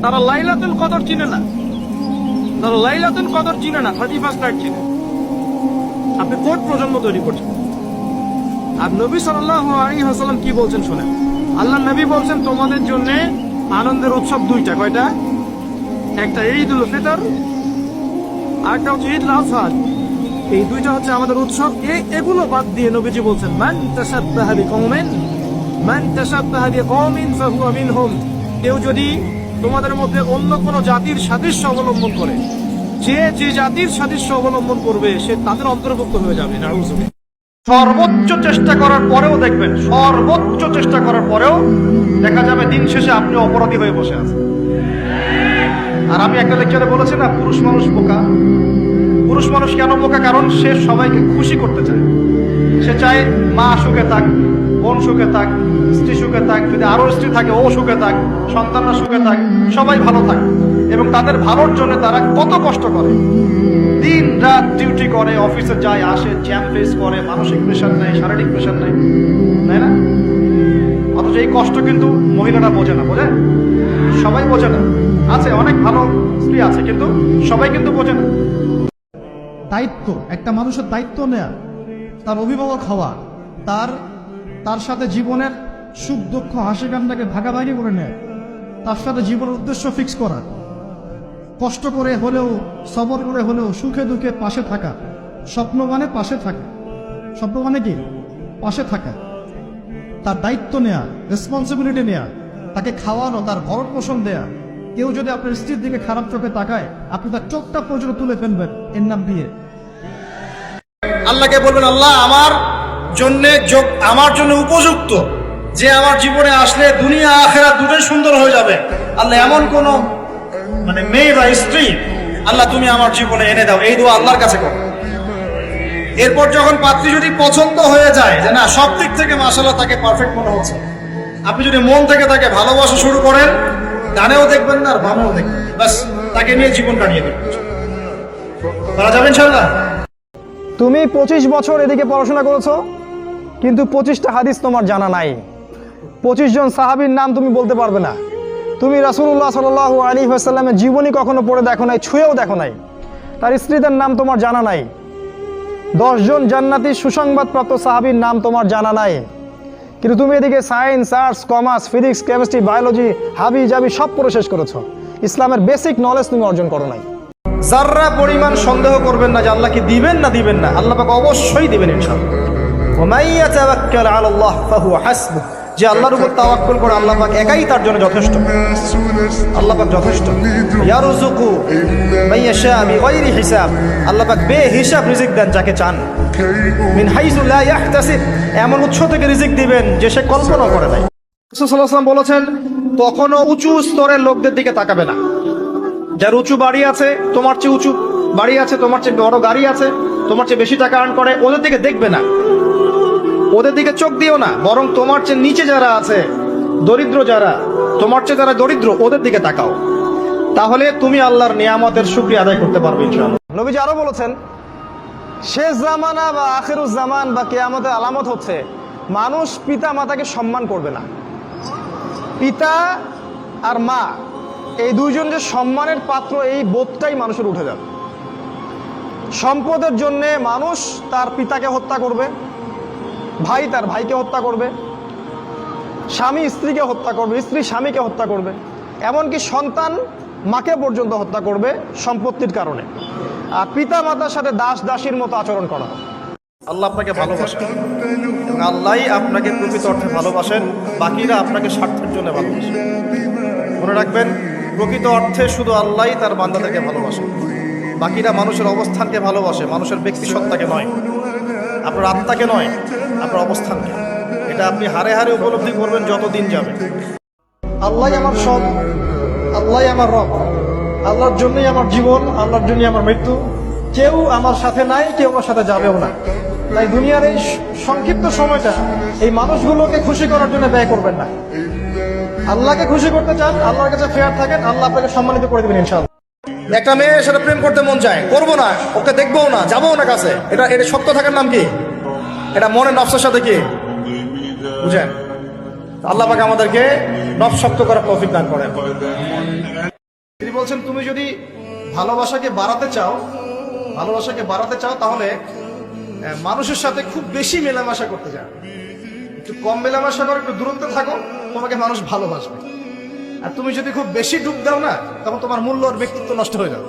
তারা লাইলাতুল কদর চিনে না, তারা লাইলাতুল কদর চিনে না, 31st নাইট চিনে। আপনি কোন প্রজন্ম তৈরি করছেন? আর নবী সাল্লাল্লাহু আলাইহি ওয়াসাল্লাম কি বলছেন শুনেন। আল্লাহ নবী বলছেন তোমাদের জন্য আনন্দের উৎসব দুইটা। কয়টা? একটা ঈদুল ফিতর, আরেকটা হচ্ছে ঈদুল আযহা। এই দুইটা হচ্ছে আমাদের উৎসব। এগুলো বাদ দিয়ে নবীজি বলছেন মান তাশাব্বাহা বিকওমিন ফাহুয়া মিনহুম। কেউ যদি তোমাদের মধ্যে অন্য কোন জাতির সাদৃশ্য অবলম্বন করে, যে জাতির সাদৃশ্য অবলম্বন করবে সে তাদের অন্তর্ভুক্ত হয়ে যাবে। নাউযুবিল্লাহ। সর্বোচ্চ চেষ্টা করার পরেও দেখবেন, সর্বোচ্চ চেষ্টা করার পরেও দেখা যাবে দিন শেষে আপনি অপরাধী হয়ে বসে আছেন। আর আমি একটা লেকচারে বলেছি না, পুরুষ মানুষ বোকা। পুরুষ মানুষ কেন বোকা? কারণ সে সবাইকে খুশি করতে চায়। সে চায় মা সুখে থাক, বোন সুখে থাক, স্ত্রী সুখে থাক, যদি আরো স্ত্রী থাকে ও সুখে থাক, সন্তানরা সুখে থাক, সবাই ভালো থাক। এবং তাদের ভালোর জন্য তারা কত কষ্ট করে, দিন রাত ডিউটি করে, অফিসে যায় আসে, জ্যাম ফেস করে, মানসিক প্রেশার নেয়, শারীরিক প্রেশার নেয়, তাই না? অথচ এই কষ্ট কিন্তু মহিলারা বোঝে না। বোঝে? সবাই বোঝে না। আছে অনেক ভালো স্ত্রী আছে, কিন্তু সবাই কিন্তু বোঝে না। দায়িত্ব, একটা মানুষের দায়িত্ব নেয়া, তার অভিভাবক হওয়া, তার সাথে জীবনের সুখ দুঃখ হাসি কান্নাকে ভাগাভাগি করে নেয়, তার সাথে জীবনের উদ্দেশ্য ফিক্স করা, কষ্ট করে হলেও সবর করে হলেও সুখে দুঃখে পাশে থাকা, স্বপ্ন মানে পাশে থাকা, স্বপ্ন মানে কি? পাশে থাকা, তার দায়িত্ব নেয়া, রেসপন্সিবিলিটি নেয়া, তাকে খাওয়ানো, তার ভরণ পোষণ দেয়া। কেউ যদি আপনার স্ত্রীর দিকে খারাপ চোখে তাকায়, আপনি তার চোখটা পর্যন্ত তুলে ফেলবেন এর নাম বিয়ে। আল্লাহকে বলবেন, আল্লাহ আমার জন্য উপযুক্ত, যে আমার জীবনে আসলে দুনিয়া আখিরাত দুটোই সুন্দর হয়ে যাবে। আল্লাহ এমন কোন মেয়ে বা স্ত্রী আল্লাহ তুমি আমার জীবনে এনে দাও। এই দোয়া আল্লাহর কাছে করো। এরপর যখন পাত্রী যদি পছন্দ হয়ে যায়, যে না সব দিক থেকে মাশাআল্লাহ তাকে পারফেক্ট মনে হচ্ছে, আপনি যদি মন থেকে তাকে ভালোবাসা শুরু করেন, ডানেও দেখবেন না আর বামেও দেখবেন, বাস তাকে নিয়ে জীবন কাটিয়ে দেবেন। করা যাবে ইনশাআল্লাহ। তুমি 25 বছর এদিকে পড়াশোনা করেছো, কিন্তু 25টা হাদিস তোমার জানা নাই। 25 জন সাহাবীর নাম তুমি বলতে পারবে না। তুমি রাসূলুল্লাহ সাল্লাল্লাহু আলাইহি ওয়াসাল্লামের জীবনী কখনো পড়ে দেখো নাই, ছুঁয়েও দেখো নাই। তার স্ত্রীদের নাম তোমার জানা নাই। 10 জন জান্নাতি সুসংবাদপ্রাপ্ত সাহাবীর নাম তোমার জানা নাই। কিন্তু তুমি এদিকে science, arts, commerce, physics, chemistry, biology, হাবি জাবি সব পড়ে শেষ করেছো। ইসলামের বেসিক নলেজ তুমি অর্জন করো নাই। যাররা পরিমাণ সন্দেহ করবেন না যে আল্লাহ কি দিবেন না দিবেন না, আল্লাহ পাক অবশ্যই দিবেন ইনশাআল্লাহ। ওয়া মান ইয়াতাওয়াক্কাল আলাল্লাহ ফাহুয়া হাসবুহ। যে আল্লাহর উপর তাওয়াক্কুল করে আল্লাহ পাক একাই তার জন্য যথেষ্ট। আল্লাহ পাক যথেষ্ট। ইয়ারযুকু মান ইয়াশা বিগাইরি হিসাব। আল্লাহ পাক বেহিসাব রিজিক দেন যাকে চান। মিন হাইসু লা ইয়াহতাসিব। এমন উৎস থেকে রিজিক দিবেন যে সে কল্পনা করে নাই। রাসূল সাল্লাল্লাহু আলাইহি ওয়াসাল্লাম বলেছেন, কখনো উঁচু স্তরের লোকদের দিকে তাকাবে না। যার উঁচু বাড়ি আছে, তোমার চেয়ে উঁচু বাড়ি আছে, তোমার চেয়ে বড় গাড়ি আছে, তোমার চেয়ে বেশি টাকা আর্ন করে, ওদের দিকে দেখবে না, ওদের দিকে চোখ দিও না। বরং তোমার চেয়ে নিচে যারা আছে, দরিদ্র যারা, তোমার চেয়ে যারা দরিদ্র, ওদের দিকে তাকাও। তাহলে তুমি আল্লাহর নিয়ামতের শুকরিয়া আদায় করতে পারবে ইনশাআল্লাহ। নবীজি আরো বলেছেন, শেষ জামানা বা আখিরুজ জামান বা কিয়ামতের আলামত হচ্ছে মানুষ পিতা মাতাকে সম্মান করবে না। পিতা আর মা এই দুইজন যে সম্মানের পাত্র, এই বোধটাই মানুষের উঠে যাবে। সম্পদের জন্য মানুষ তার পিতাকে হত্যা করবে, ভাই তার ভাইকে হত্যা করবে, স্বামী স্ত্রীকে হত্যা করবে, স্ত্রী স্বামীকে হত্যা করবে, এমনকি সন্তান মাকে পর্যন্ত হত্যা করবে সম্পত্তির কারণে। আর পিতা মাতার সাথে দাস দাসীর মতো আচরণ করা হবে। আল্লাহ আপনাকে ভালোবাসেন এবং আল্লাহই আপনাকে প্রকৃত অর্থে ভালোবাসেন, বাকিরা আপনাকে স্বার্থের জন্য ভালোবাসেন। মনে রাখবেন, প্রকৃত অর্থে শুধু আল্লাহই তার বান্দাদেরকে ভালোবাসে, বাকিরা মানুষের অবস্থানকে ভালোবাসে, মানুষের ব্যক্তি সত্তাকে নয়, আপনার আত্মাকে নয়, আপনার অবস্থানকে। এটা আপনি হারে হারে উপলব্ধি করবেন যত দিন যাবে। আল্লাহই আমার সব, আল্লাহই আমার রব, আল্লাহর জন্যই আমার জীবন, আল্লাহর জন্যই আমার মৃত্যু। কেউ আমার সাথে নাই, কেউ আমার সাথে যাবেও না। তাই দুনিয়ার এই সংক্ষিপ্ত সময়টা এই মানুষগুলোকে খুশি করার জন্য ব্যয় করবেন না। আল্লাহকে খুশি করতে চান, আল্লাহর কাছে ফেয়ার থাকেন, আল্লাহ আপনাকে সম্মানিত করে দেবেন ইনশাআল্লাহ। একটা মেয়ের সাথে প্রেম করতে মন চায়, করবো না, ওকে দেখবো না, যাবো না কাছে, এটা শক্ত থাকার নাম কি? এটা মনের নফসের সাথে কি বুঝেন? আল্লাহ পাক আমাদেরকে নফস শক্ত করার তৌফিক দান করেন। তিনি বলছেন তুমি যদি ভালোবাসাকে বাড়াতে চাও তাহলে মানুষের সাথে খুব বেশি মেলামেশা করতে যাও, একটু কম মেলামেশা করো, একটু দূরত্বে থাকো, তোমাকে মানুষ ভালোবাসবে। আর তুমি যদি খুব বেশি ডুব দাও না, তখন তোমার মূল্য আর ব্যক্তিত্ব নষ্ট হয়ে যাবে।